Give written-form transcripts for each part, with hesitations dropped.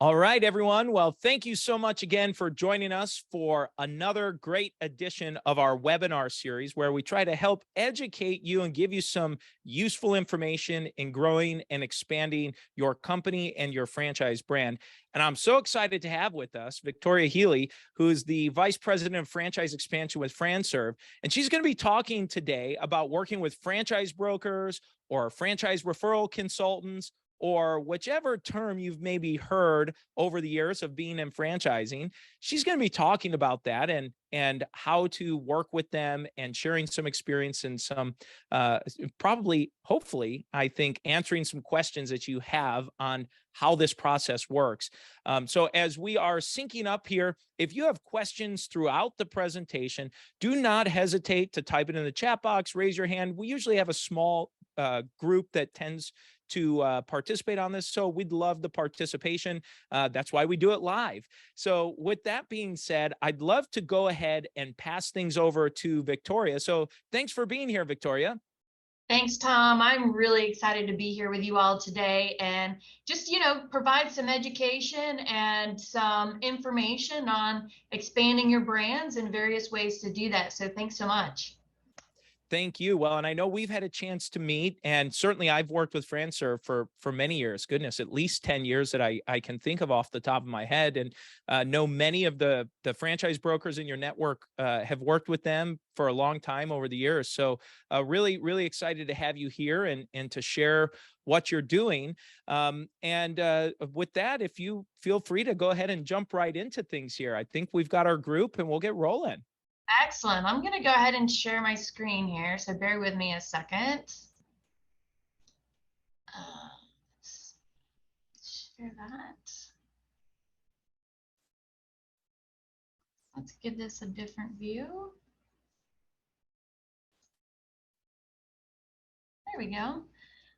All right, everyone. Well, thank you so much again for joining us for another great edition of our webinar series where we try to help educate you and give you some useful information in growing and expanding your company and your franchise brand. And I'm so excited to have with us Victoria Healy, who is the Vice President of Franchise Expansion with FranServe. And she's going to be talking today about working with franchise brokers or franchise referral consultants, or whichever term you've maybe heard over the years of being in franchising. She's going to be talking about that and how to work with them and sharing some experience and some probably, hopefully, I think, answering some questions that you have on how this process works. So as we are syncing up here, if you have questions throughout the presentation, do not hesitate to type it in the chat box, raise your hand. We usually have a small group that tends to participate on this. So we'd love the participation. That's why we do it live. So with that being said, I'd love to go ahead and pass things over to Victoria. So thanks for being here, Victoria. Thanks, Tom. I'm really excited to be here with you all today and just, provide some education and some information on expanding your brands and various ways to do that. So thanks so much. Thank you. Well, and I know we've had a chance to meet, and certainly I've worked with FranServe for many years. Goodness, at least 10 years that I can think of off the top of my head, and know many of the franchise brokers in your network have worked with them for a long time over the years. So really, really excited to have you here and to share what you're doing. With that, if you feel free to go ahead and jump right into things here. I think we've got our group and we'll get rolling. Excellent. I'm going to go ahead and share my screen here, so bear with me a second. Let's share that. Let's give this a different view. There we go.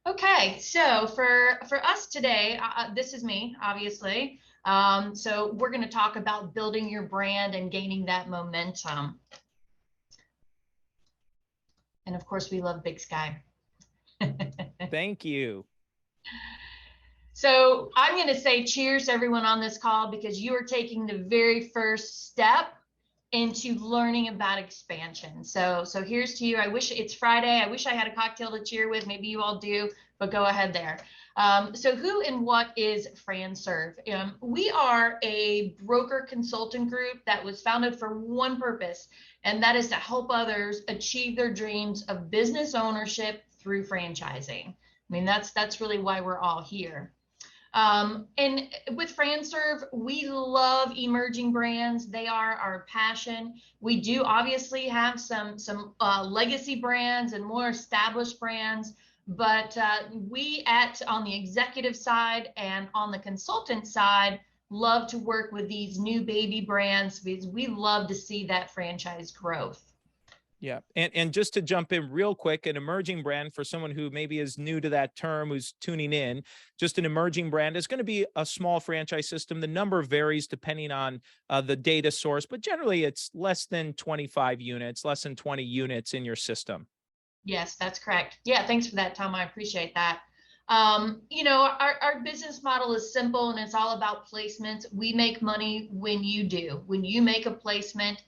Okay, so for us today, this is me, obviously. So we're going to talk about building your brand and gaining that momentum. And of course, we love Big Sky. Thank you. So I'm going to say cheers to everyone on this call because you are taking the very first step into learning about expansion. So here's to you. I wish it's Friday. I wish I had a cocktail to cheer with. Maybe you all do, but go ahead there. So who and what is FranServe? We are a broker consultant group that was founded for one purpose, and that is to help others achieve their dreams of business ownership through franchising. I mean, that's really why we're all here. And with FranServe, we love emerging brands. They are our passion. We do obviously have some legacy brands and more established brands, but we on the executive side and on the consultant side love to work with these new baby brands because we love to see that franchise growth. Yeah. And just to jump in real quick, an emerging brand for someone who maybe is new to that term, who's tuning in, just an emerging brand is going to be a small franchise system. The number varies depending on the data source, but generally it's less than 25 units, less than 20 units in your system. Yes, that's correct. Yeah, thanks for that, Tom. I appreciate that. Our business model is simple and it's all about placements. We make money when you do. When you make a placement,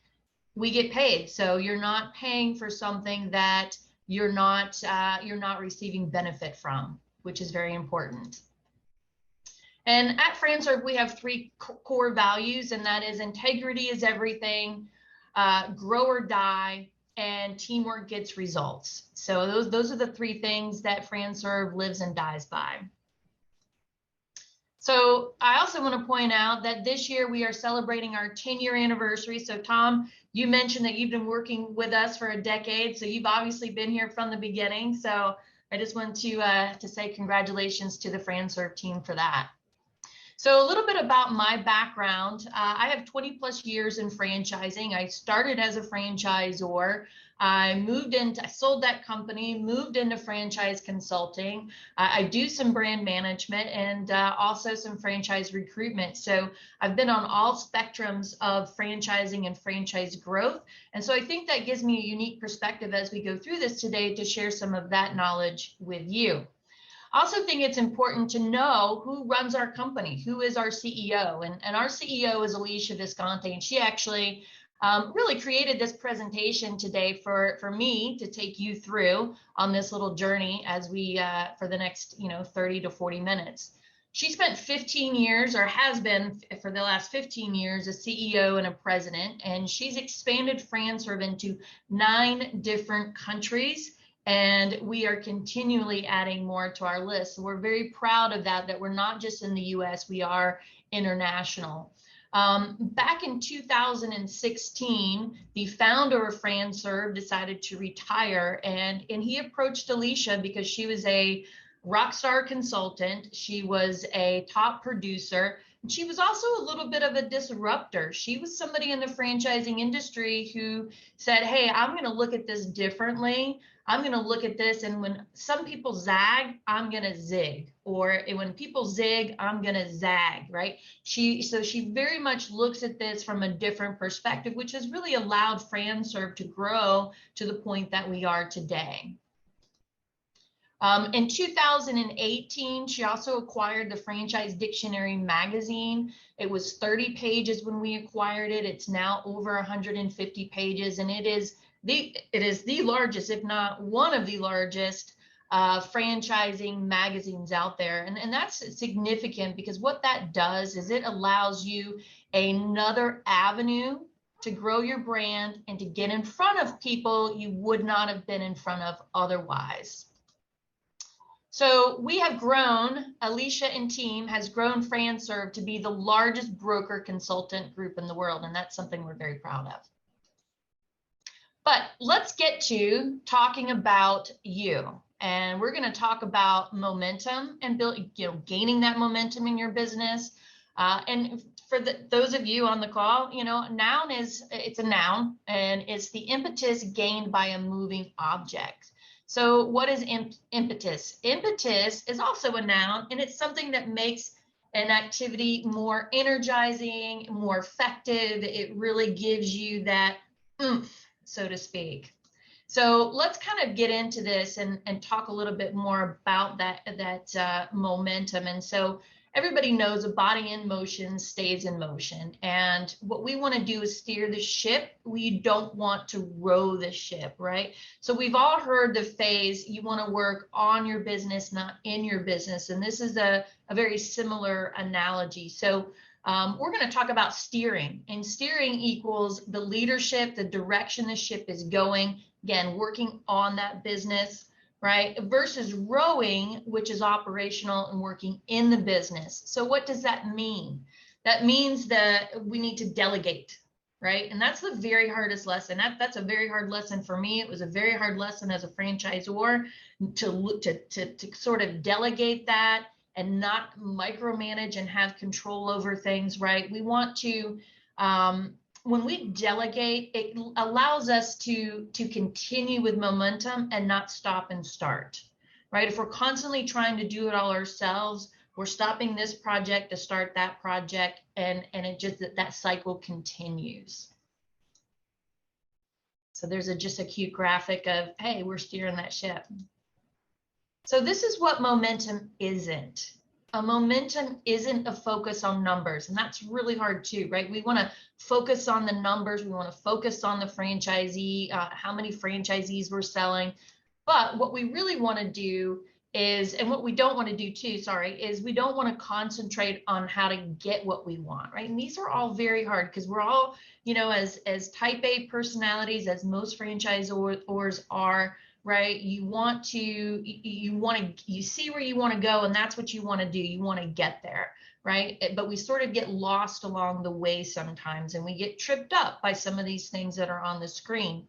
we get paid. So you're not paying for something that you're not receiving benefit from, which is very important. And at FranServe, we have three core values, and that is integrity is everything, grow or die, and teamwork gets results. So those are the three things that FranServe lives and dies by. So I also want to point out that this year we are celebrating our 10-year anniversary. So Tom, you mentioned that you've been working with us for a decade, so you've obviously been here from the beginning. So I just want to say congratulations to the FranServe team for that. So a little bit about my background. I have 20 plus years in franchising. I started as a franchisor. I sold that company, moved into franchise consulting. I do some brand management and also some franchise recruitment. So I've been on all spectrums of franchising and franchise growth. And so I think that gives me a unique perspective as we go through this today to share some of that knowledge with you. I also think it's important to know who runs our company, who is our CEO. And our CEO is Alicia Visconti, and she actually really created this presentation today for me to take you through on this little journey as we for the next 30 to 40 minutes. She spent 15 years, or has been for the last 15 years, a CEO and a president, and she's expanded FranServe into 9 different countries, and we are continually adding more to our list. So we're very proud of that we're not just in the US, we are international. Back in 2016, the founder of FranServe decided to retire, and he approached Alicia because she was a rock star consultant. She was a top producer. And she was also a little bit of a disruptor. She was somebody in the franchising industry who said, hey, I'm going to look at this differently. I'm going to look at this, and when some people zag, I'm going to zig, or when people zig, I'm going to zag, right? So she very much looks at this from a different perspective, which has really allowed FranServe to grow to the point that we are today. In 2018, she also acquired the Franchise Dictionary magazine. It was 30 pages when we acquired it. It's now over 150 pages, and it is the largest, if not one of the largest, franchising magazines out there. And that's significant, because what that does is it allows you another avenue to grow your brand and to get in front of people you would not have been in front of otherwise. So we have grown, Alicia and team has grown FranServe to be the largest broker consultant group in the world, and that's something we're very proud of. But let's get to talking about you. And we're going to talk about momentum and gaining that momentum in your business. And for those of you on the call, noun it's a noun, and it's the impetus gained by a moving object. So what is impetus? Impetus is also a noun, and it's something that makes an activity more energizing, more effective. It really gives you that oomph, so to speak. So let's kind of get into this and talk a little bit more about that momentum. And so everybody knows a body in motion stays in motion. And what we want to do is steer the ship. We don't want to row the ship, right? So we've all heard the phrase, you want to work on your business, not in your business. And this is a very similar analogy. So we're going to talk about steering, and steering equals the leadership, the direction the ship is going. Again, working on that business, right? Versus rowing, which is operational and working in the business. So what does that mean? That means that we need to delegate, right? And that's the very hardest lesson. That's a very hard lesson for me. It was a very hard lesson as a franchisor to sort of delegate that and not micromanage and have control over things, right? We want to, when we delegate, it allows us to continue with momentum and not stop and start, right? If we're constantly trying to do it all ourselves, we're stopping this project to start that project, and it just, that cycle continues. So there's just a cute graphic of, hey, we're steering that ship. So this is what momentum isn't. A momentum isn't a focus on numbers, and that's really hard too, right? We want to focus on the numbers. We want to focus on the franchisee, how many franchisees we're selling. But what we really want to do is, and what we don't want to do too, is we don't want to concentrate on how to get what we want, right? And these are all very hard, because we're all, as type A personalities, as most franchisors are, right? You see where you want to go, and that's what you want to do. You want to get there, right? But we sort of get lost along the way sometimes, and we get tripped up by some of these things that are on the screen.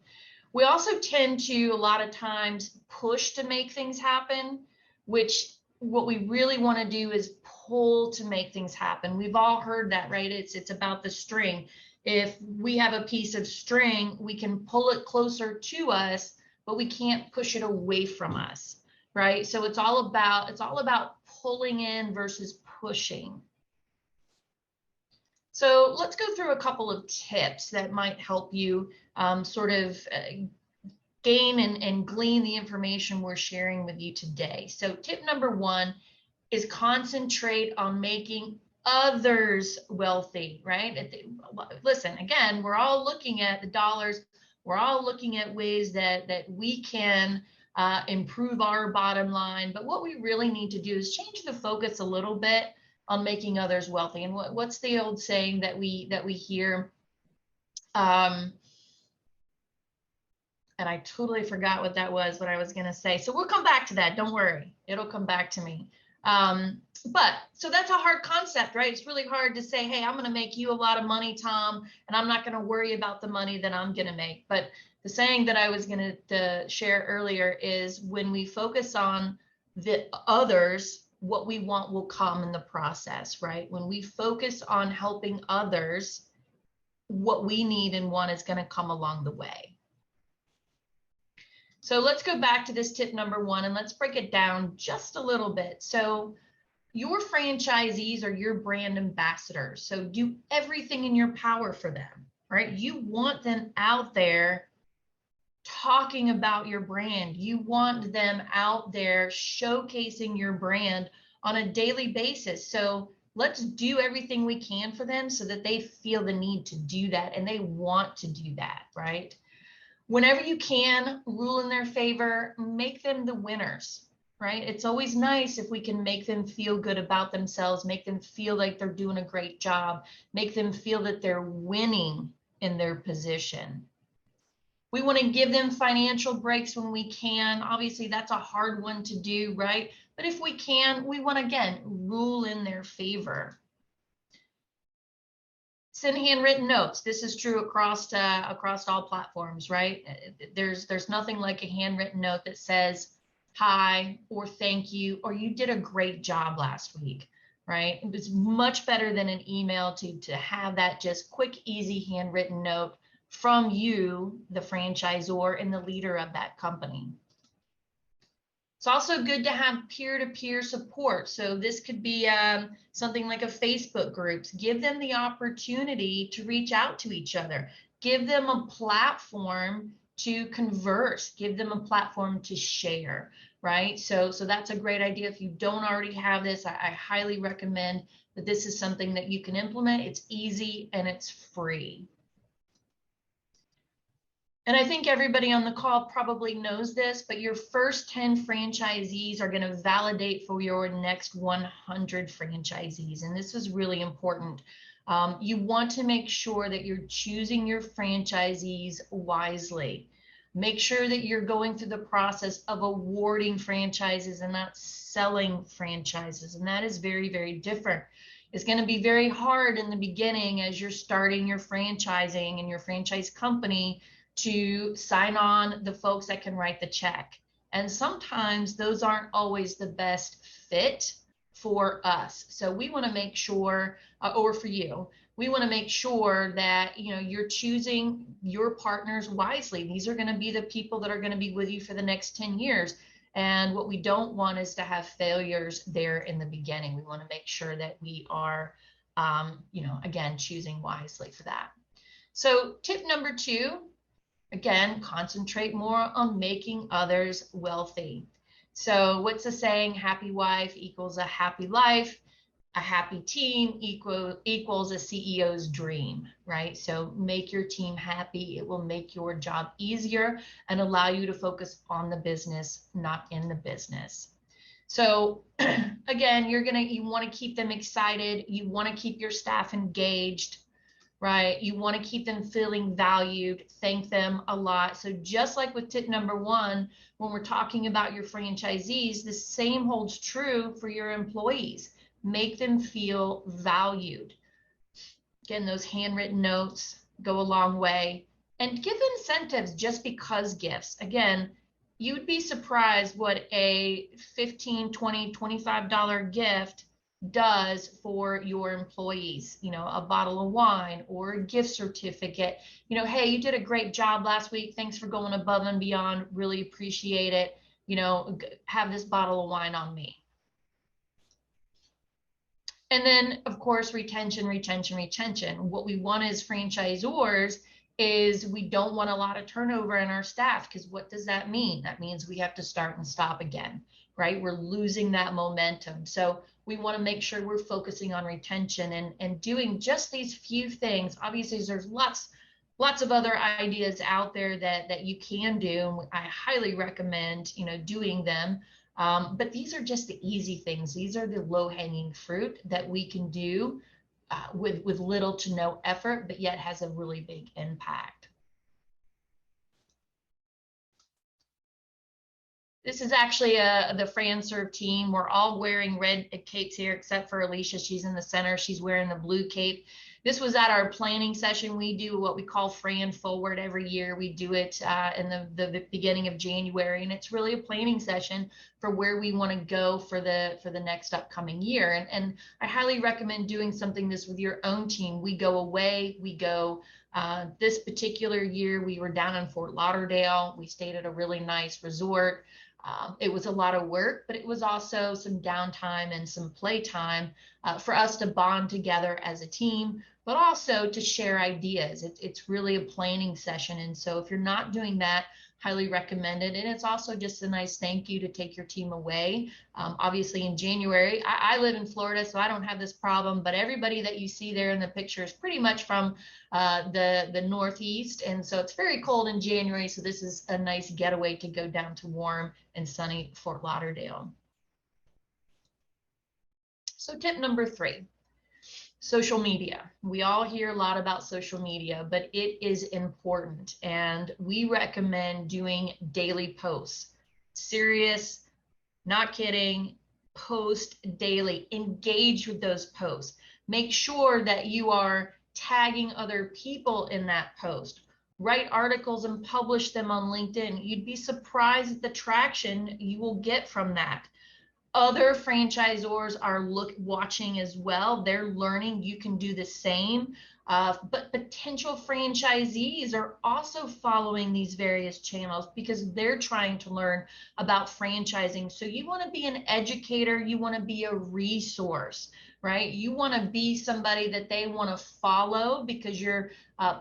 We also tend to, a lot of times, push to make things happen, which what we really want to do is pull to make things happen. We've all heard that, right? It's about the string. If we have a piece of string, we can pull it closer to us, but we can't push it away from us, right? So it's all about pulling in versus pushing. So let's go through a couple of tips that might help you sort of gain and glean the information we're sharing with you today. So tip number one is concentrate on making others wealthy, right? Listen, again, we're all looking at the dollars. We're all looking at ways that we can improve our bottom line. But what we really need to do is change the focus a little bit on making others wealthy. And what's the old saying that we hear? And I totally forgot what that was, what I was going to say. So we'll come back to that. Don't worry. It'll come back to me. But so that's a hard concept, right? It's really hard to say, hey, I'm going to make you a lot of money, Tom, and I'm not going to worry about the money that I'm going to make. But the saying that I was going to share earlier is when we focus on the others, what we want will come in the process, right? When we focus on helping others, what we need and want is going to come along the way. So let's go back to this tip number one and let's break it down just a little bit. So your franchisees are your brand ambassadors. So do everything in your power for them, right? You want them out there talking about your brand. You want them out there showcasing your brand on a daily basis. So let's do everything we can for them so that they feel the need to do that and they want to do that, right? Whenever you can, rule in their favor, make them the winners, right? It's always nice if we can make them feel good about themselves, make them feel like they're doing a great job, make them feel that they're winning in their position. We want to give them financial breaks when we can. Obviously, that's a hard one to do, right? But if we can, we want to, again, rule in their favor. Send handwritten notes. This is true across all platforms, right? There's nothing like a handwritten note that says hi or thank you or you did a great job last week, right? It's much better than an email to have that just quick, easy handwritten note from you, the franchisor, and the leader of that company. It's also good to have peer-to-peer support. So this could be something like a Facebook groups. Give them the opportunity to reach out to each other. Give them a platform to converse. Give them a platform to share, right? So that's a great idea. If you don't already have this, I highly recommend that this is something that you can implement. It's easy and it's free. And I think everybody on the call probably knows this, but your first 10 franchisees are going to validate for your next 100 franchisees. And this is really important. You want to make sure that you're choosing your franchisees wisely. Make sure that you're going through the process of awarding franchises and not selling franchises. And that is very, very different. It's going to be very hard in the beginning as you're starting your franchising and your franchise company to sign on the folks that can write the check. And sometimes those aren't always the best fit for us. So we want to make sure, or for you, we want to make sure that you're choosing your partners wisely. These are going to be the people that are going to be with you for the next 10 years. And what we don't want is to have failures there in the beginning. We want to make sure that we are, again, choosing wisely for that. So tip number two, again, concentrate more on making others wealthy. So what's the saying? Happy wife equals a happy life. A happy team equals a CEO's dream, right? So make your team happy. It will make your job easier and allow you to focus on the business, not in the business. So again, you want to keep them excited. You want to keep your staff engaged, right? You want to keep them feeling valued, thank them a lot. So just like with tip number one, when we're talking about your franchisees, the same holds true for your employees. Make them feel valued. Again, those handwritten notes go a long way. And give incentives just because gifts. Again, you'd be surprised what a $15, $20, $25 gift does for your employees. A bottle of wine or a gift certificate. Hey, you did a great job last week. Thanks for going above and beyond. Really appreciate it. Have this bottle of wine on me. And then, of course, retention. What we want as franchisors is we don't want a lot of turnover in our staff, because what does that mean? That means we have to start and stop again, right? We're losing that momentum. So we want to make sure we're focusing on retention and doing just these few things. Obviously, there's lots of other ideas out there that you can do. I highly recommend, doing them. But these are just the easy things. These are the low-hanging fruit that we can do with little to no effort, but yet has a really big impact. This is actually the FranServe team. We're all wearing red capes here, except for Alicia. She's in the center. She's wearing the blue cape. This was at our planning session. We do what we call Fran Forward every year. We do it in the beginning of January, and it's really a planning session for where we want to go for the next upcoming year. And I highly recommend doing something this with your own team. We go away. We go this particular year. We were down in Fort Lauderdale. We stayed at a really nice resort. It was a lot of work, but it was also some downtime and some playtime for us to bond together as a team, but also to share ideas. It's really a planning session. And so if you're not doing that, highly recommend it. And it's also just a nice thank you to take your team away. Obviously in January, I live in Florida, so I don't have this problem, but everybody that you see there in the picture is pretty much from the Northeast. And so it's very cold in January. So this is a nice getaway to go down to warm and sunny Fort Lauderdale. So tip number 3. Social media. We all hear a lot about social media, but it is important. And we recommend doing daily posts. Serious, not kidding, post daily. Engage with those posts. Make sure that you are tagging other people in that post. Write articles and publish them on LinkedIn. You'd be surprised at the traction you will get from that. Other franchisors are watching as well. They're learning. You can do the same. But potential franchisees are also following these various channels because they're trying to learn about franchising. So you want to be an educator. You want to be a resource, right? You want to be somebody that they want to follow because you're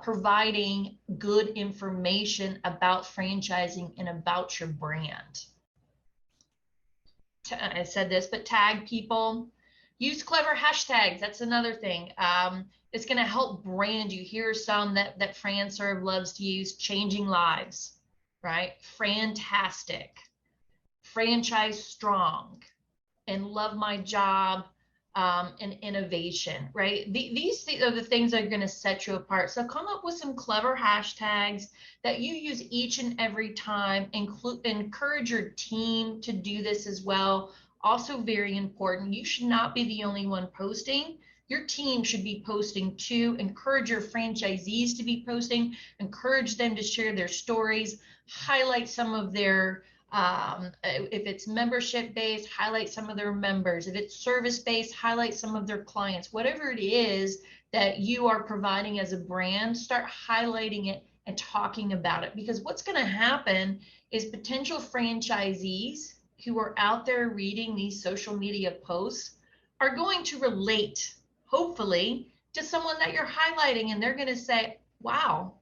providing good information about franchising and about your brand. I said this, but tag people, use clever hashtags. That's another thing. It's going to help brand you. Here are some that FranServe loves to use: changing lives, right? Fantastic, franchise strong, and love my job, and innovation, right? These are the things that are going to set you apart. So come up with some clever hashtags that you use each and every time. Encourage your team to do this as well. Also very important, you should not be the only one posting. Your team should be posting too. Encourage your franchisees to be posting. Encourage them to share their stories. Highlight some of their if it's membership based, highlight some of their members. If it's service based, highlight some of their clients. Whatever it is that you are providing as a brand, start highlighting it and talking about it. Because what's going to happen is potential franchisees who are out there reading these social media posts are going to relate, hopefully, to someone that you're highlighting, and they're going to say, wow,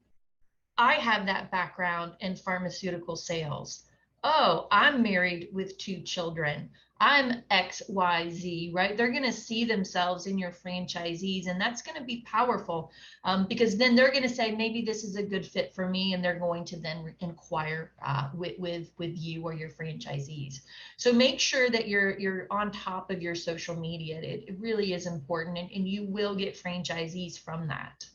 I have that background in pharmaceutical sales. Oh, I'm married with 2 children. I'm XYZ, right? They're going to see themselves in your franchisees, and that's going to be powerful because then they're going to say, maybe this is a good fit for me, and they're going to then inquire with you or your franchisees. So make sure that you're on top of your social media. It really is important, and you will get franchisees from that.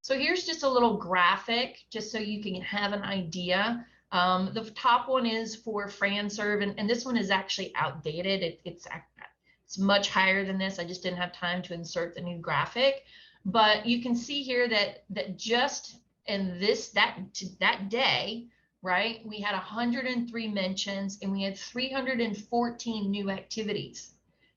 So here's just a little graphic, just so you can have an idea. The top one is for FranServe, and this one is actually outdated. It's much higher than this. I just didn't have time to insert the new graphic. But you can see here that just in that day, right, we had 103 mentions and we had 314 new activities.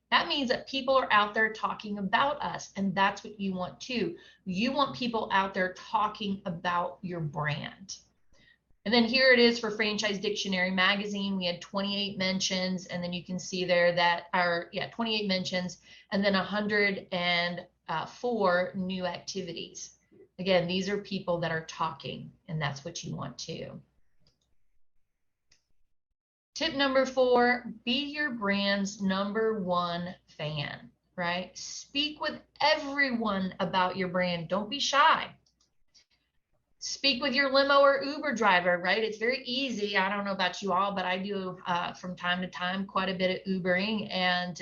That means that people are out there talking about us, and that's what you want too. You want people out there talking about your brand. And then here it is for Franchise Dictionary Magazine. We had 28 mentions, and then you can see there that 28 mentions, and then 100 and for new activities. Again, these are people that are talking, and that's what you want to. Tip number 4, be your brand's #1 fan, right? Speak with everyone about your brand. Don't be shy. Speak with your limo or Uber driver, right? It's very easy. I don't know about you all, but I do from time to time quite a bit of Ubering, and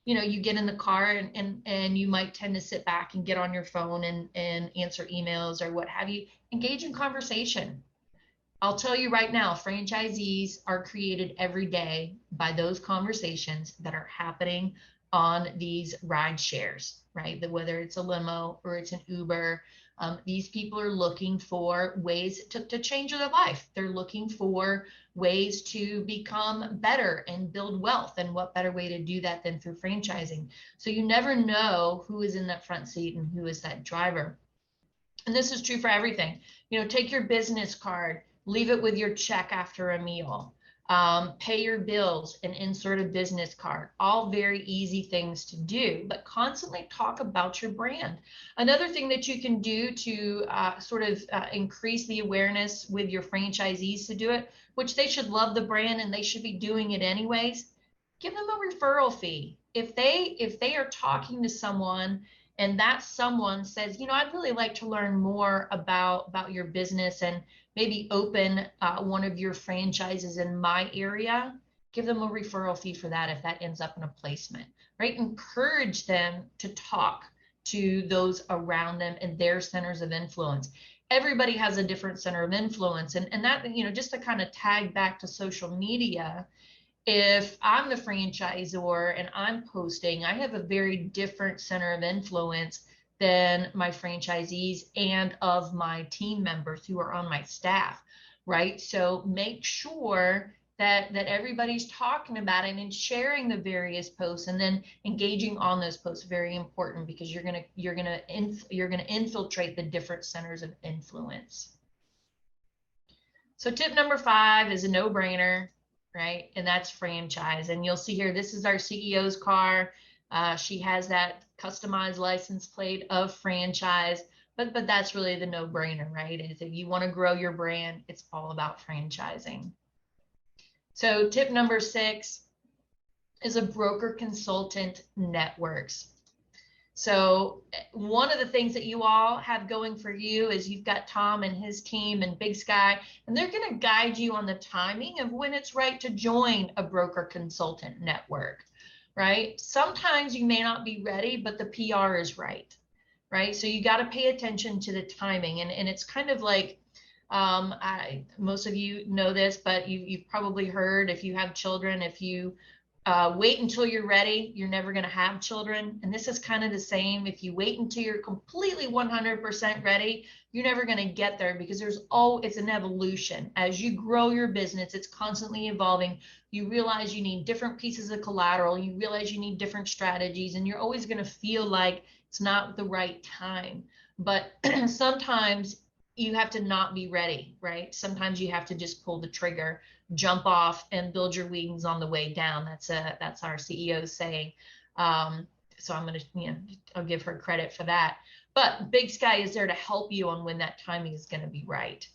you get in the car and you might tend to sit back and get on your phone and answer emails or what have you. Engage in conversation. I'll tell you right now, franchisees are created every day by those conversations that are happening on these ride shares, right? That whether it's a limo or it's an Uber, these people are looking for ways to change their life. They're looking for ways to become better and build wealth. And what better way to do that than through franchising? So you never know who is in that front seat and who is that driver. And this is true for everything. Take your business card, leave it with your check after a meal, pay your bills and insert a business card. All very easy things to do, but constantly talk about your brand. Another thing that you can do to increase the awareness with your franchisees to do it, which they should love the brand and they should be doing it anyways, give them a referral fee. If they are talking to someone and that someone says, I'd really like to learn more about your business and maybe open one of your franchises in my area, give them a referral fee for that if that ends up in a placement, right? Encourage them to talk to those around them and their centers of influence. Everybody has a different center of influence. And that, just to kind of tag back to social media, if I'm the franchisor and I'm posting, I have a very different center of influence than my franchisees and of my team members who are on my staff, right? So make sure that everybody's talking about it and sharing the various posts and then engaging on those posts. Very important, because you're gonna infiltrate the different centers of influence. So tip number 5 is a no-brainer, right? And that's franchise. And you'll see here, this is our CEO's car. She has that customized license plate of franchise, but that's really the no-brainer, right? Is if you want to grow your brand, it's all about franchising. So tip number 6 is a broker consultant networks. So one of the things that you all have going for you is you've got Tom and his team and Big Sky, and they're going to guide you on the timing of when it's right to join a broker consultant network, right? Sometimes you may not be ready, but the PR is right? So you got to pay attention to the timing. And it's kind of like, most of you know this, but you've probably heard, if you have children, if you wait until you're ready, you're never going to have children. And this is kind of the same. If you wait until you're completely 100% ready, you're never going to get there, because it's an evolution. As you grow your business, it's constantly evolving. You realize you need different pieces of collateral. You realize you need different strategies, and you're always going to feel like it's not the right time. But sometimes you have to not be ready, right? Sometimes you have to just pull the trigger, jump off, and build your wings on the way down. That's our CEO saying. So I'm going to, I'll give her credit for that. But Big Sky is there to help you on when that timing is going to be right.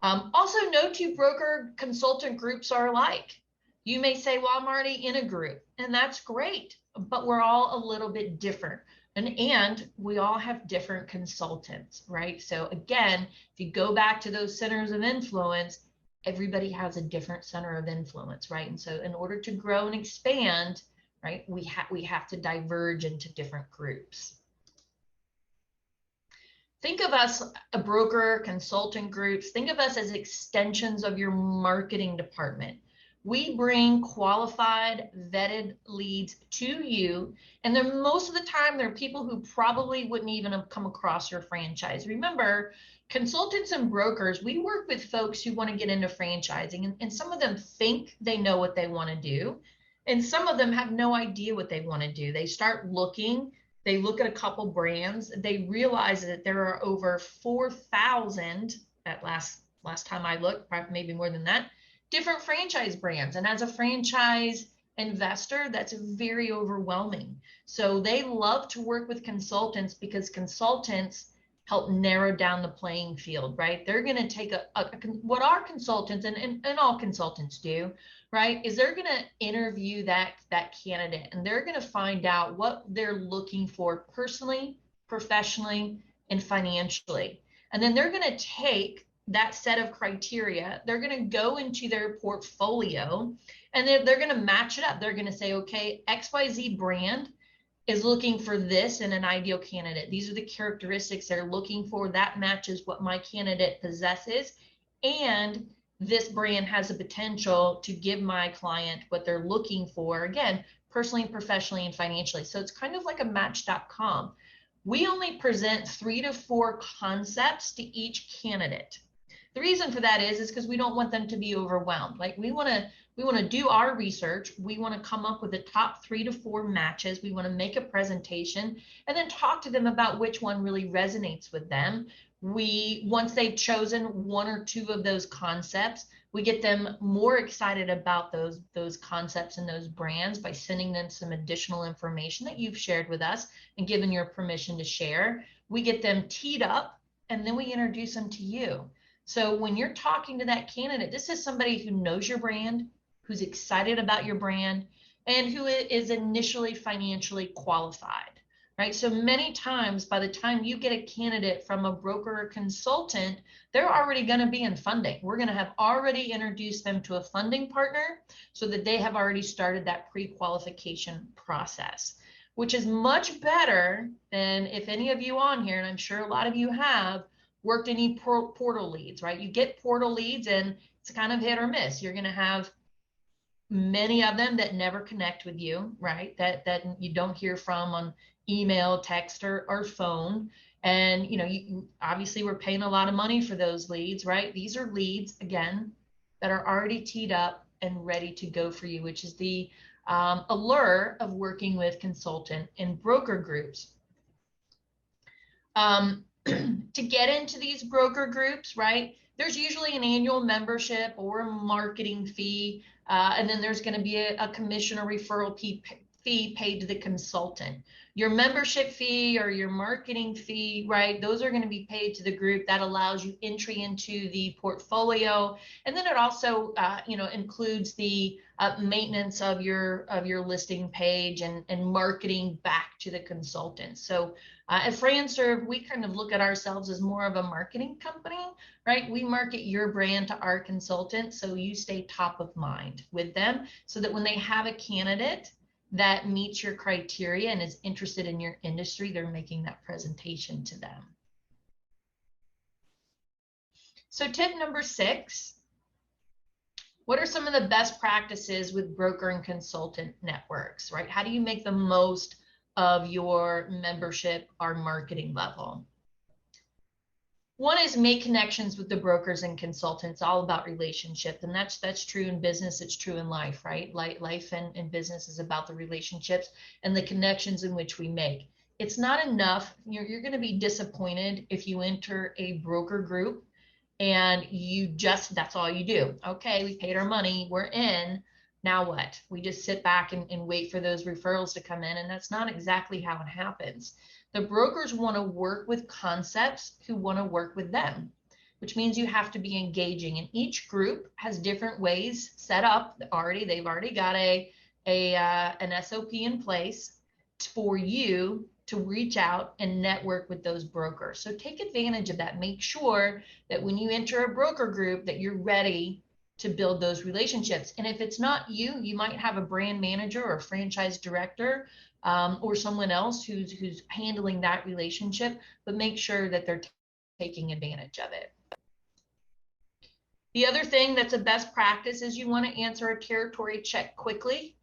Also, no two broker consultant groups are alike. You may say, well, I'm already in a group, and that's great, but we're all a little bit different. And we all have different consultants, right? So again, if you go back to those centers of influence, everybody has a different center of influence, right? And so in order to grow and expand, right, we have to diverge into different groups. Think of us, a broker, consultant groups, think of us as extensions of your marketing department. We bring qualified, vetted leads to you, and then most of the time they're people who probably wouldn't even have come across your franchise. Remember, consultants and brokers, we work with folks who want to get into franchising, and some of them think they know what they want to do, and some of them have no idea what they want to do. They start looking, they look at a couple brands, they realize that there are over 4,000, at last time I looked, maybe more than that, different franchise brands. And as a franchise investor, that's very overwhelming. So they love to work with consultants because consultants help narrow down the playing field, right? They're going to take what our consultants and all consultants do, right, is they're going to interview that candidate, and they're going to find out what they're looking for personally, professionally, and financially. And then they're going to take that set of criteria, they're going to go into their portfolio, and they're going to match it up. They're going to say, okay, XYZ brand is looking for this in an ideal candidate. These are the characteristics they're looking for. That matches what my candidate possesses. And this brand has the potential to give my client what they're looking for, again, personally, professionally, and financially. So it's kind of like a match.com. We only present 3 to 4 concepts to each candidate. The reason for that is because we don't want them to be overwhelmed. Like we want to do our research. We want to come up with the top 3 to 4 matches. We want to make a presentation and then talk to them about which one really resonates with them. Once they've chosen 1 or 2 of those concepts, we get them more excited about those concepts and those brands by sending them some additional information that you've shared with us and given your permission to share. We get them teed up, and then we introduce them to you. So when you're talking to that candidate, this is somebody who knows your brand, who's excited about your brand, and who is initially financially qualified, right? So many times, by the time you get a candidate from a broker or consultant, they're already going to be in funding. We're going to have already introduced them to a funding partner so that they have already started that pre-qualification process, which is much better than if any of you on here, and I'm sure a lot of you have, worked any portal leads, right? You get portal leads and it's kind of hit or miss. You're going to have many of them that never connect with you, right? That you don't hear from on email, text, or phone. And, you obviously we're paying a lot of money for those leads, right? These are leads, again, that are already teed up and ready to go for you, which is the allure of working with consultant and broker groups. To get into these broker groups, right, there's usually an annual membership or a marketing fee, and then there's going to be a commission or referral fee paid to the consultant. Your membership fee or your marketing fee, right, those are going to be paid to the group. That allows you entry into the portfolio, and then it also includes the maintenance of your listing page and marketing back to the consultant. So at FranServe, we kind of look at ourselves as more of a marketing company, right? We market your brand to our consultants so you stay top of mind with them, so that when they have a candidate that meets your criteria and is interested in your industry, they're making that presentation to them. So tip number 6, what are some of the best practices with broker and consultant networks, right? How do you make the most of your membership or marketing level? One is make connections with the brokers and consultants, all about relationship. And that's true in business, it's true in life, right? Life and business is about the relationships and the connections in which we make. It's not enough. You're going to be disappointed if you enter a broker group and that's all you do. Okay, we paid our money, we're in. Now what? We just sit back and wait for those referrals to come in, and that's not exactly how it happens. The brokers want to work with concepts who want to work with them, which means you have to be engaging. And each group has different ways set up already. They've already got an SOP in place for you to reach out and network with those brokers. So take advantage of that. Make sure that when you enter a broker group that you're ready to build those relationships. And if it's not you, you might have a brand manager or a franchise director or someone else who's handling that relationship, but make sure that they're taking advantage of it. The other thing that's a best practice is you want to answer a territory check quickly.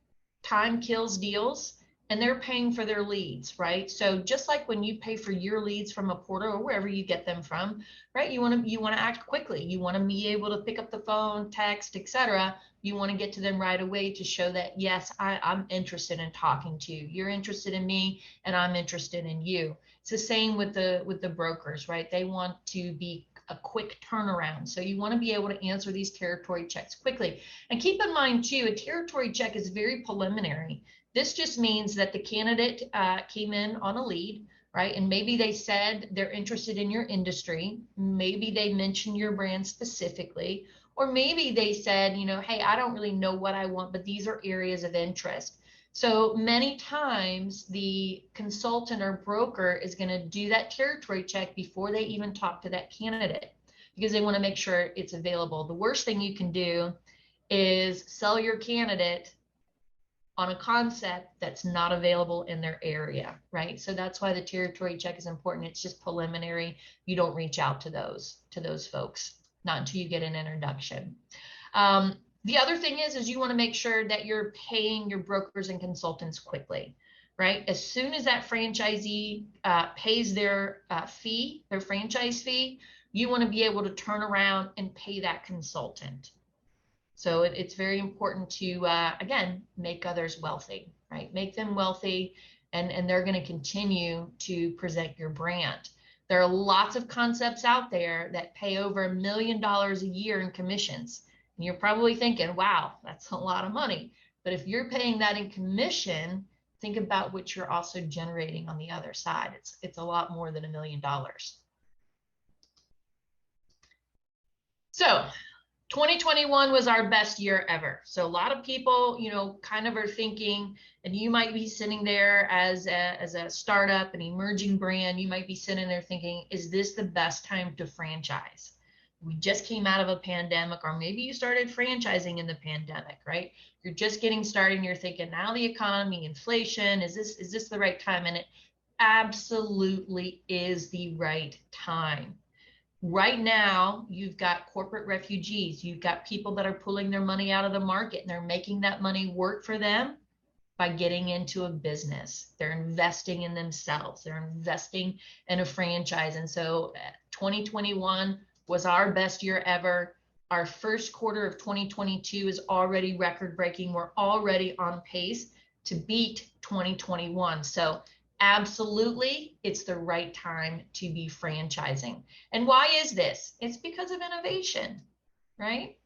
Time kills deals, and they're paying for their leads, right? So just like when you pay for your leads from a portal or wherever you get them from, right? You want to act quickly. You want to be able to pick up the phone, text, etc. You want to get to them right away to show that, yes, I'm interested in talking to you. You're interested in me, and I'm interested in you. It's the same with the brokers, right? They want to be a quick turnaround. So you want to be able to answer these territory checks quickly. And keep in mind too, a territory check is very preliminary. This just means that the candidate came in on a lead, right? And maybe they said they're interested in your industry. Maybe they mentioned your brand specifically, or maybe they said, you know, hey, I don't really know what I want, but these are areas of interest. So many times the consultant or broker is going to do that territory check before they even talk to that candidate, because they want to make sure it's available. The worst thing you can do is sell your candidate on a concept that's not available in their area, right? So that's why the territory check is important. It's just preliminary. You don't reach out to those folks, not until you get an introduction. The other thing is you want to make sure that you're paying your brokers and consultants quickly, right? As soon as that franchisee pays their fee, their franchise fee, you want to be able to turn around and pay that consultant. So it's very important to, again, make others wealthy, right? Make them wealthy, and they're going to continue to present your brand. There are lots of concepts out there that pay over $1 million a year in commissions. And you're probably thinking, wow, that's a lot of money. But if you're paying that in commission, think about what you're also generating on the other side. It's a lot more than $1 million. So 2021 was our best year ever. So a lot of people, you know, kind of are thinking, and you might be sitting there as a startup, an emerging brand, you might be sitting there thinking, is this the best time to franchise? We just came out of a pandemic, or maybe you started franchising in the pandemic, right? You're just getting started and you're thinking, now the economy, inflation, is this the right time? And it absolutely is the right time. Right now, you've got corporate refugees. You've got people that are pulling their money out of the market, and they're making that money work for them by getting into a business. They're investing in themselves. They're investing in a franchise. And so 2021 was our best year ever. Our first quarter of 2022 is already record-breaking. We're already on pace to beat 2021. So absolutely, it's the right time to be franchising. And why is this? It's because of innovation, right?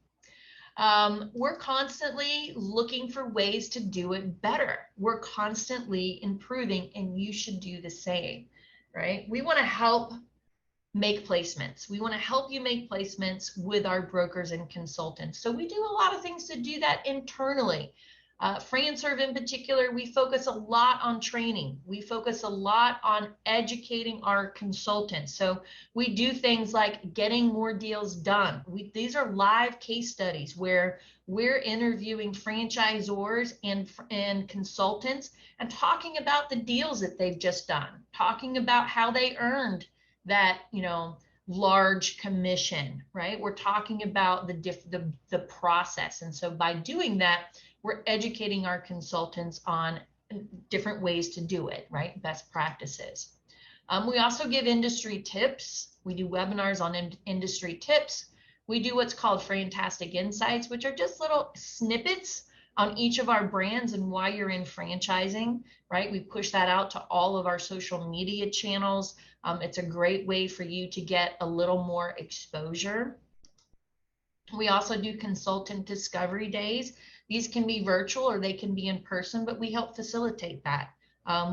We're constantly looking for ways to do it better. We're constantly improving, and you should do the same, right? We want to help make placements. We want to help you make placements with our brokers and consultants. So we do a lot of things to do that internally. FranServe in particular, we focus a lot on training. We focus a lot on educating our consultants. So we do things like getting more deals done. These are live case studies where we're interviewing franchisors and consultants and talking about the deals that they've just done, talking about how they earned that, you know, large commission, right? We're talking about the process. And so by doing that, we're educating our consultants on different ways to do it, right? Best practices. We also give industry tips. We do webinars on industry tips. We do what's called Fantastic Insights, which are just little snippets on each of our brands and why you're in franchising, right? We push that out to all of our social media channels. It's a great way for you to get a little more exposure. We also do consultant discovery days. These can be virtual or they can be in person, but we help facilitate that,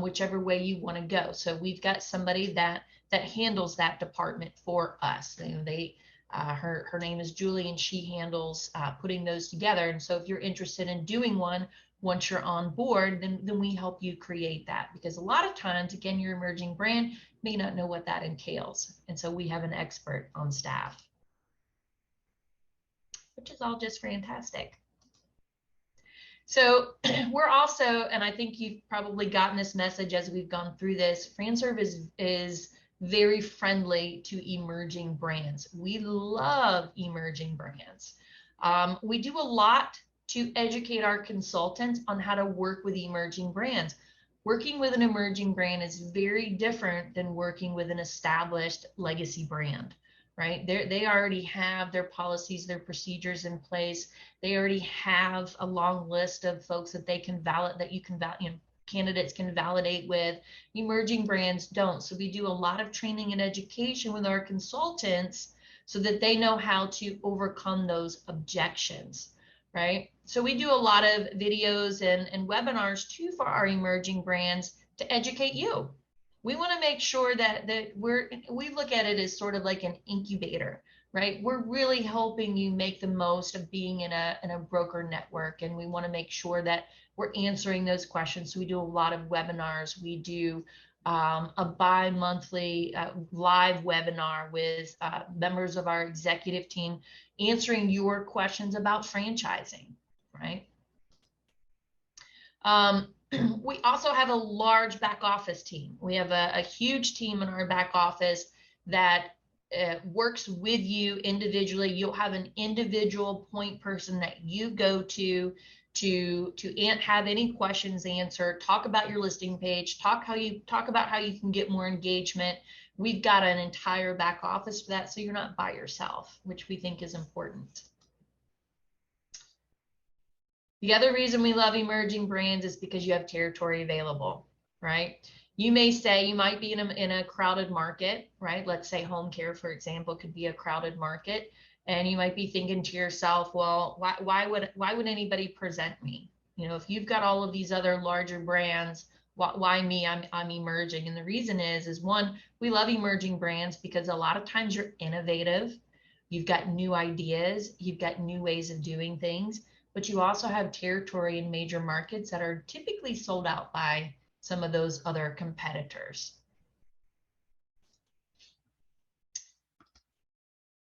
whichever way you want to go. So we've got somebody that handles that department for us. You know, her name is Julie, and she handles putting those together. And so if you're interested in doing one, once you're on board, then we help you create that, because a lot of times, again, your emerging brand may not know what that entails. And so we have an expert on staff, which is all just fantastic. So we're also, and I think you've probably gotten this message as we've gone through this, FranServe is very friendly to emerging brands. We love emerging brands. We do a lot to educate our consultants on how to work with emerging brands. Working with an emerging brand is very different than working with an established legacy brand, right? They already have their policies, their procedures in place. They already have a long list of folks that they can candidates can validate with. Emerging brands don't. So we do a lot of training and education with our consultants so that they know how to overcome those objections, right? So we do a lot of videos and webinars too for our emerging brands to educate you. We want to make sure that we look at it as sort of like an incubator, right? We're really helping you make the most of being in a broker network, and we want to make sure that we're answering those questions. So we do a lot of webinars. We do a bi-monthly live webinar with members of our executive team answering your questions about franchising, right? We also have a large back office team. We have a huge team in our back office that works with you individually. You'll have an individual point person that you go to have any questions answered, talk about your listing page, talk about how you can get more engagement. We've got an entire back office for that, so you're not by yourself, which we think is important. The other reason we love emerging brands is because you have territory available, right? You may say you might be in a crowded market, right? Let's say home care, for example, could be a crowded market. And you might be thinking to yourself, well, why would anybody present me? You know, if you've got all of these other larger brands, why me? I'm emerging. And the reason is one, we love emerging brands because a lot of times you're innovative. You've got new ideas. You've got new ways of doing things. But you also have territory in major markets that are typically sold out by some of those other competitors.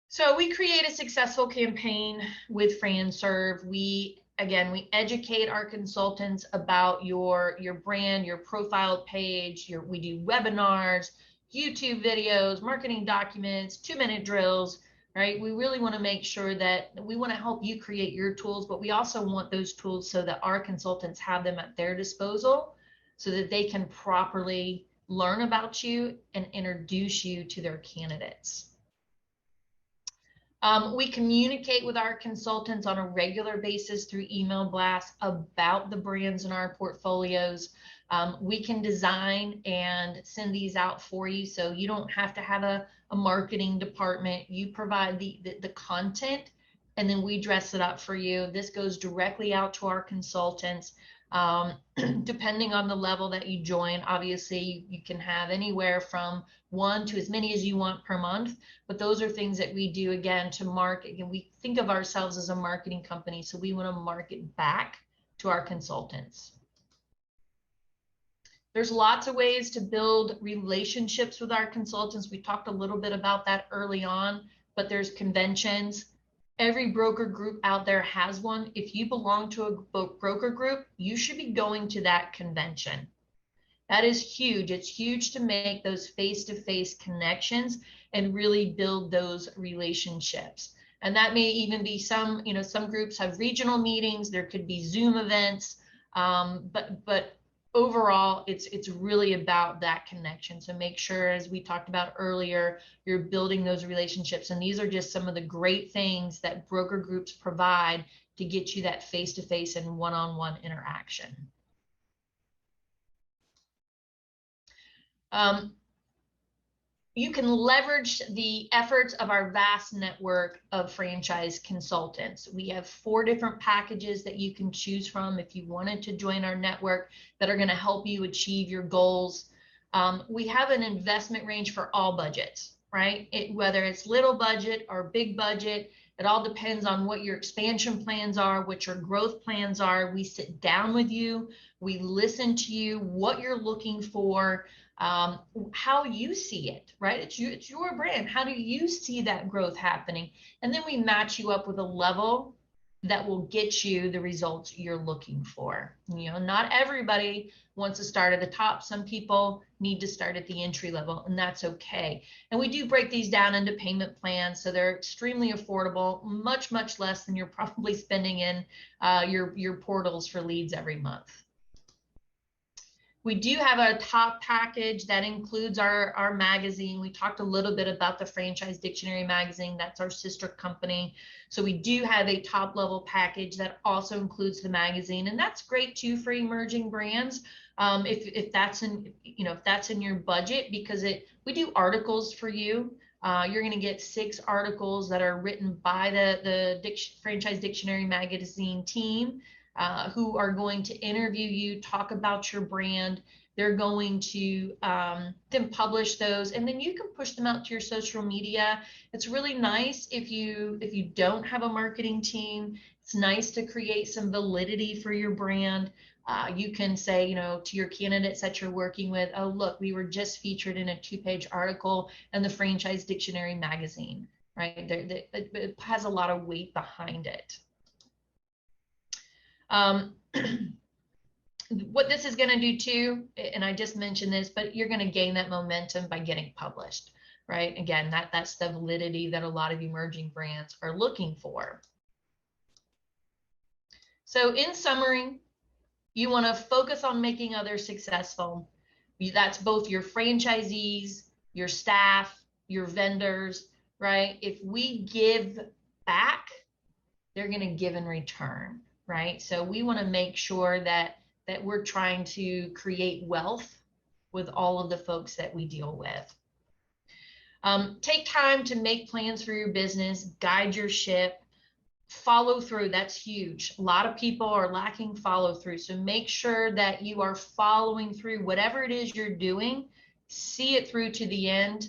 So we create a successful campaign with FranServe. We educate our consultants about your brand, your profile page. We do webinars, YouTube videos, marketing documents, 2-minute drills, right? We really want to make sure that we want to help you create your tools, but we also want those tools so that our consultants have them at their disposal so that they can properly learn about you and introduce you to their candidates. We communicate with our consultants on a regular basis through email blasts about the brands in our portfolios. We can design and send these out for you, so you don't have to have a marketing department. You provide the content, and then we dress it up for you. This goes directly out to our consultants. Depending on the level that you join, obviously you can have anywhere from 1 to as many as you want per month, but those are things that we do again to market. Again, we think of ourselves as a marketing company, so we want to market back to our consultants. There's lots of ways to build relationships with our consultants. We talked a little bit about that early on, but there's conventions. Every broker group out there has one. If you belong to a broker group, you should be going to that convention. That is huge. It's huge to make those face-to-face connections and really build those relationships. And that may even be some groups have regional meetings. There could be Zoom events, but overall, it's really about that connection. So make sure, as we talked about earlier, you're building those relationships. And these are just some of the great things that broker groups provide to get you that face-to-face and one-on-one interaction. You can leverage the efforts of our vast network of franchise consultants. We have 4 different packages that you can choose from if you wanted to join our network that are going to help you achieve your goals. We have an investment range for all budgets, right? Whether it's little budget or big budget, it all depends on what your expansion plans are, what your growth plans are. We sit down with you, we listen to you, what you're looking for, how you see it, right? It's your brand. How do you see that growth happening? And then we match you up with a level that will get you the results you're looking for. You know, not everybody wants to start at the top. Some people need to start at the entry level, and that's okay. And we do break these down into payment plans, so they're extremely affordable, much, much less than you're probably spending in your portals for leads every month. We do have a top package that includes our magazine. We talked a little bit about the Franchise Dictionary magazine. That's our sister company. So we do have a top level package that also includes the magazine, and that's great too for emerging brands. If that's in your budget, because we do articles for you. You're going to get 6 articles that are written by the Franchise Dictionary Magazine team, who are going to interview you, talk about your brand. They're going to then publish those, and then you can push them out to your social media. It's really nice if you don't have a marketing team. It's nice to create some validity for your brand. You can say, you know, to your candidates that you're working with, oh, look, we were just featured in a 2-page article in the Franchise Dictionary magazine, right? It has a lot of weight behind it. What this is going to do too, and I just mentioned this, but you're going to gain that momentum by getting published, right? Again, that's the validity that a lot of emerging brands are looking for. So in summary, you want to focus on making others successful. That's both your franchisees, your staff, your vendors, right? If we give back, they're going to give in return, right? So we want to make sure that we're trying to create wealth with all of the folks that we deal with. Take time to make plans for your business, guide your ship, follow through. That's huge. A lot of people are lacking follow through. So make sure that you are following through whatever it is you're doing, see it through to the end.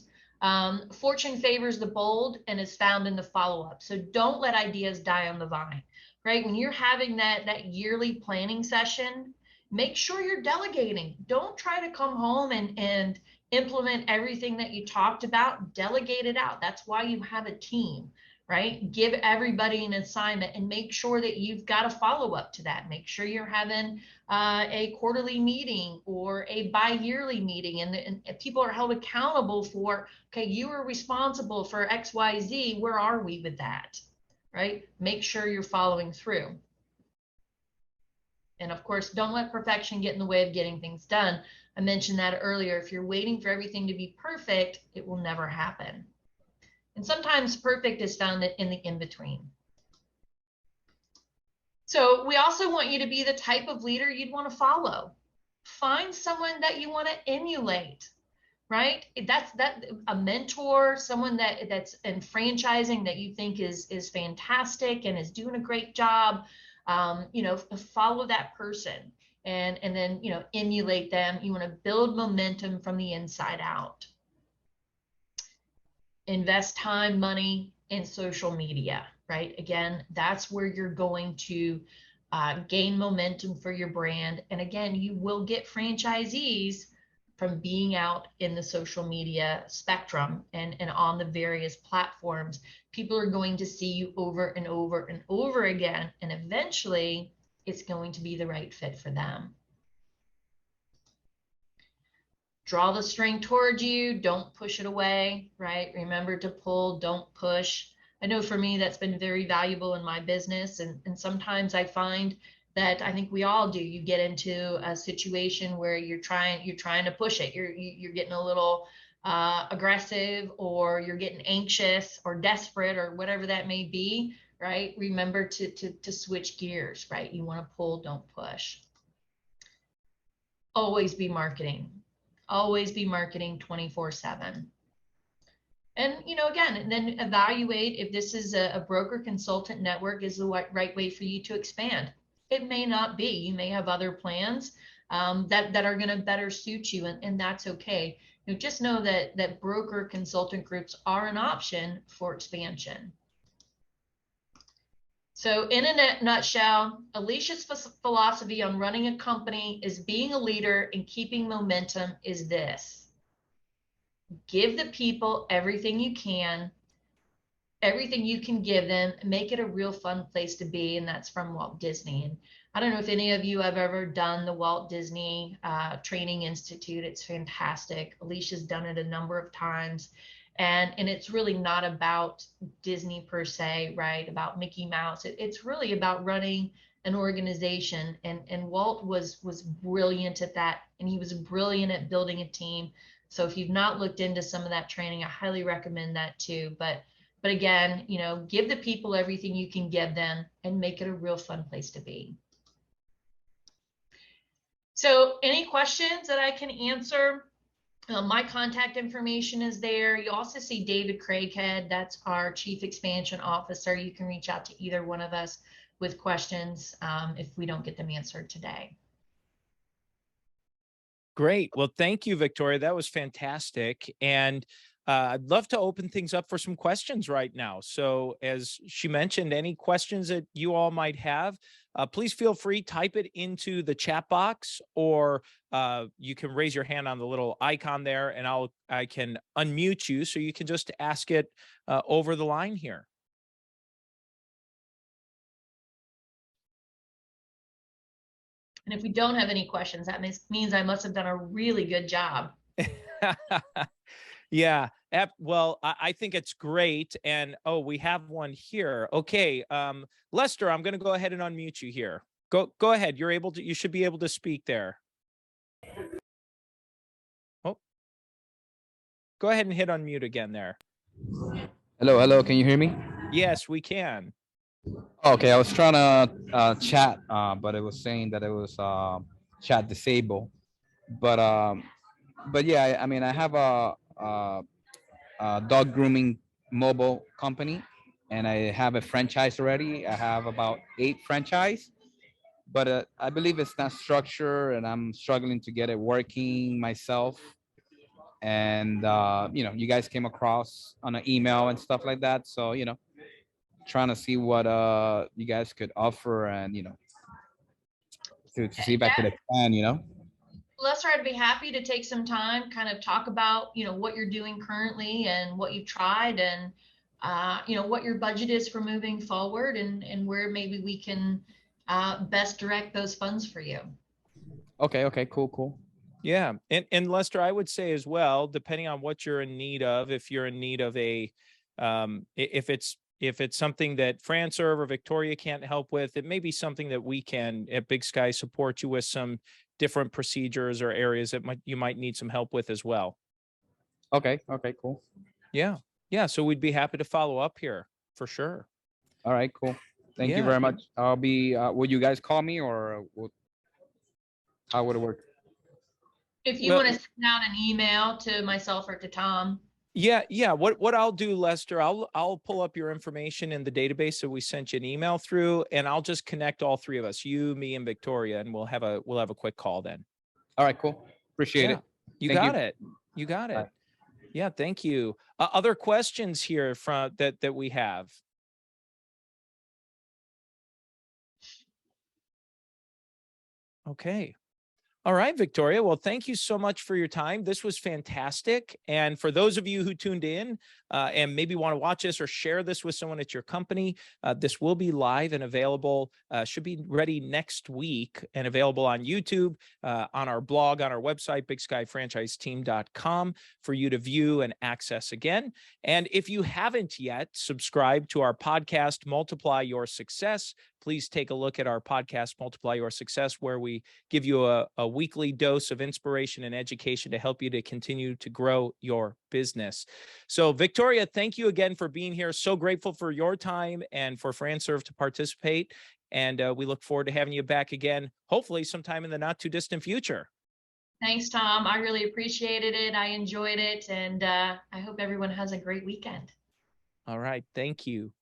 Fortune favors the bold and is found in the follow-up. So don't let ideas die on the vine, right? When you're having that yearly planning session, make sure you're delegating. Don't try to come home and implement everything that you talked about. Delegate it out. That's why you have a team, right? Give everybody an assignment and make sure that you've got a follow-up to that. Make sure you're having a quarterly meeting or a bi-yearly meeting, and people are held accountable for, okay, you were responsible for XYZ. Where are we with that, right? Make sure you're following through. And of course, don't let perfection get in the way of getting things done. I mentioned that earlier. If you're waiting for everything to be perfect, it will never happen. And sometimes perfect is found in the in-between. So we also want you to be the type of leader you'd want to follow. Find someone that you want to emulate, right? That's a mentor, someone that's in franchising that you think is fantastic and is doing a great job. You know, follow that person and then, you know, emulate them. You want to build momentum from the inside out. Invest time, money in social media, right? Again, that's where you're going to gain momentum for your brand. And again, you will get franchisees from being out in the social media spectrum and on the various platforms. People are going to see you over and over and over again, and eventually it's going to be the right fit for them. Draw the string towards you, don't push it away, right? Remember to pull, don't push. I know for me that's been very valuable in my business, and sometimes I find that, I think we all do, you get into a situation where you're trying to push it. You're getting a little aggressive, or you're getting anxious or desperate or whatever that may be, right? Remember to switch gears, right? You want to pull, don't push. Always be marketing. Always be marketing 24/7. And, you know, again, and then evaluate if this is a broker consultant network is the right way for you to expand. It may not be. You may have other plans that are going to better suit you, and that's okay. You know, just know that broker consultant groups are an option for expansion. So in a nutshell, Alicia's philosophy on running a company is being a leader and keeping momentum is this: give the people everything you can give them, make it a real fun place to be. And that's from Walt Disney. And I don't know if any of you have ever done the Walt Disney Training Institute. It's fantastic. Alicia's done it a number of times. And it's really not about Disney per se, right? About Mickey Mouse. It's really about running an organization. And Walt was brilliant at that. And he was brilliant at building a team. So if you've not looked into some of that training, I highly recommend that too. But again, you know, give the people everything you can give them and make it a real fun place to be. So any questions that I can answer? My contact information is there. You also see David Craighead. That's our Chief Expansion Officer. You can reach out to either one of us with questions if we don't get them answered today. Great. Well, thank you, Victoria. That was fantastic. And I'd love to open things up for some questions right now. So as she mentioned, any questions that you all might have, please feel free, type it into the chat box, or you can raise your hand on the little icon there, and I can unmute you so you can just ask it over the line here. And if we don't have any questions, that means I must have done a really good job. Yeah. Well, I think it's great. And oh, we have one here. Okay. Lester, I'm going to go ahead and unmute you here. Go ahead. You should be able to speak there. Oh, go ahead and hit unmute again there. Hello. Can you hear me? Yes, we can. Okay, I was trying to chat, but it was saying that it was chat disabled. But yeah, I mean, I have a dog grooming mobile company, and I have a franchise already. I have about 8 franchise, but I believe it's not structured, and I'm struggling to get it working myself. And you guys came across on an email and stuff like that, so trying to see what you guys could offer, and to see if I could expand. Lester, I'd be happy to take some time, kind of talk about, what you're doing currently and what you've tried, and, what your budget is for moving forward, and where maybe we can best direct those funds for you. Okay, cool. Yeah. And Lester, I would say as well, depending on what you're in need of, if you're in need of if it's something that FranServe or Victoria can't help with, it may be something that we can at Big Sky support you with, some different procedures or areas that you might need some help with as well. Okay, cool. Yeah. So we'd be happy to follow up here for sure. All right, cool. Thank you very much. I'll be, will you guys call me, or how would it work? If you want to send out an email to myself or to Tom. Yeah. What I'll do, Lester, I'll pull up your information in the database that we sent you an email through, and I'll just connect all three of us, you, me, and Victoria, and we'll have a quick call then. All right, cool. Appreciate it. You got it. Bye. Yeah, thank you. Other questions here from that we have? Okay. All right, Victoria. Well, thank you so much for your time. This was fantastic. And for those of you who tuned in and maybe want to watch this or share this with someone at your company, this will be live and available, should be ready next week and available on YouTube, on our blog, on our website, bigskyfranchiseteam.com, for you to view and access again. And if you haven't yet subscribed to our podcast, Multiply Your Success, please take a look at our podcast, Multiply Your Success, where we give you a weekly dose of inspiration and education to help you to continue to grow your business. So, Victoria, thank you again for being here. So grateful for your time and for FranServe to participate. And we look forward to having you back again, hopefully sometime in the not too distant future. Thanks, Tom. I really appreciated it. I enjoyed it. And I hope everyone has a great weekend. All right. Thank you.